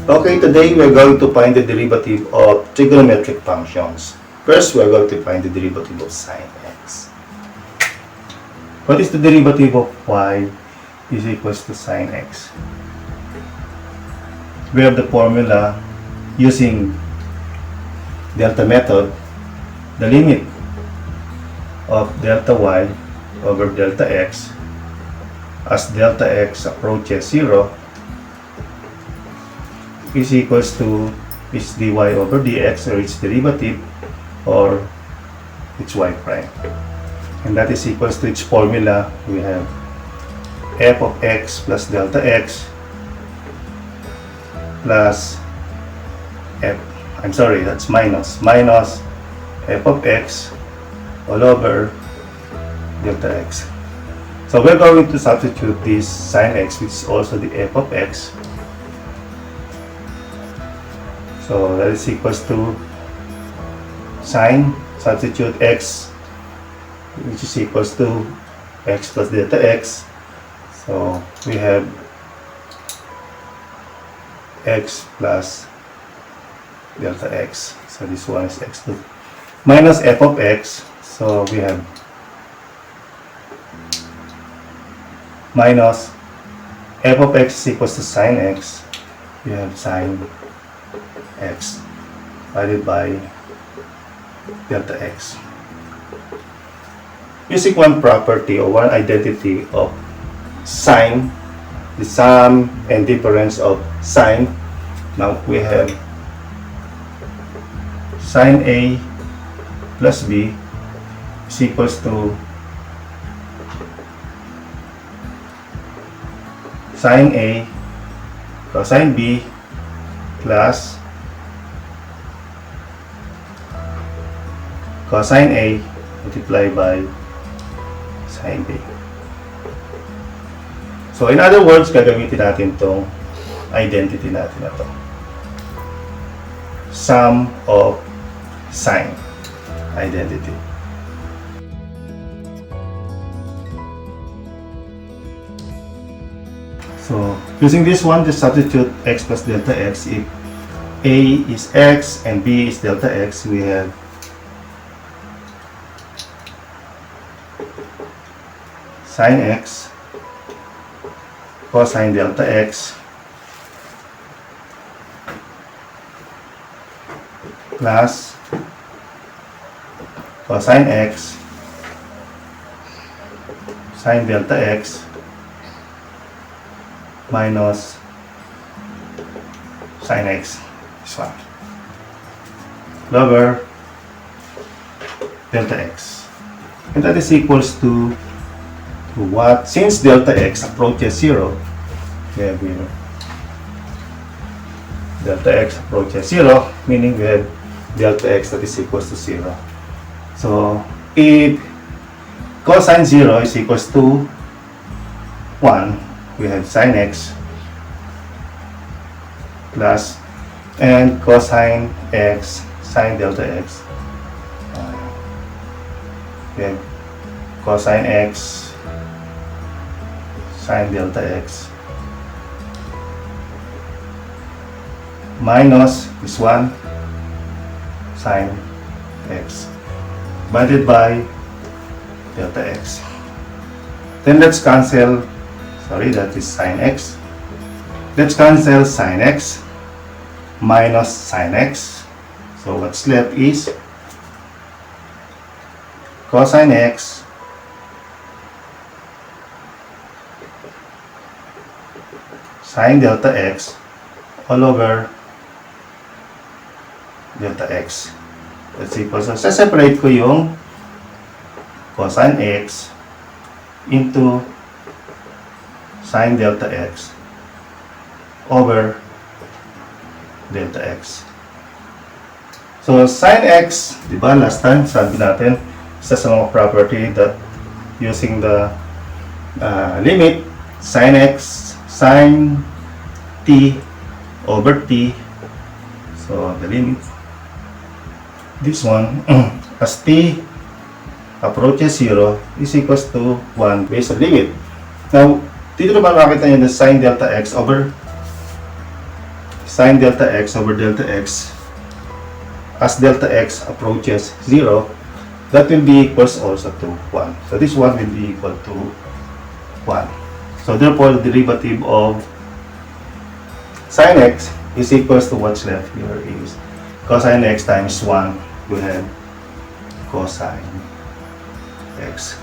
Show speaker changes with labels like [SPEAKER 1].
[SPEAKER 1] Okay, today we're going to find the derivative of trigonometric functions. First, we're going to find the derivative of sine x. What is the derivative of y is equals to sine x? We have the formula using delta method. The limit of delta y over delta x as delta x approaches 0 is equals to its dy over dx, or its derivative, or its y prime. And that is equals to its formula. We have f of x plus delta x plus that's minus f of x all over delta x. So we're going to substitute this sine x, which is also the f of x. So that is equals to sine, substitute x, which is equals to x plus delta x. So we have x plus delta x. So this one is x2 minus f of x. So we have minus f of x is equals to sine x. We have sine x divided by delta x. Using one property or one identity of sine, the sum and difference of sine, now we have sine A plus B is equals to sine A cosine B plus cosine A multiplied by sine B. So in other words, gagamitin natin itong identity natin na to. Sum of sine identity. So using this one, just substitute x plus delta x. If A is x and B is delta x, we have sine x cosine delta x plus cosine x sine delta x minus sine x, this one, over delta x. And that is equals to what? Since delta x approaches 0, we have here delta x approaches 0, meaning we have delta x that is equals to 0. So if cosine 0 is equals to 1, we have sine x plus, and cosine x sine delta x, we have cosine x sine delta x minus this one sine x divided by delta x. Then let's cancel, that is sine x. Let's cancel sine x minus sine x. So what's left is cosine x sine delta x all over delta x. That's equal. So separate ko yung cosine x into sine delta x over delta x. So sine x, di ba last time sabi natin, isa sa mga property that using the limit sine x sine t over t. So the limit, this one, as t approaches 0 is equals to 1 based on limit. Now, dito naman makita nyo na sine delta x over sine delta x over delta x, as delta x approaches 0, that will be equals also to 1. So this one will be equal to 1. So therefore, the derivative of sine x is equals to what's left here is cosine x times 1 will have cosine x.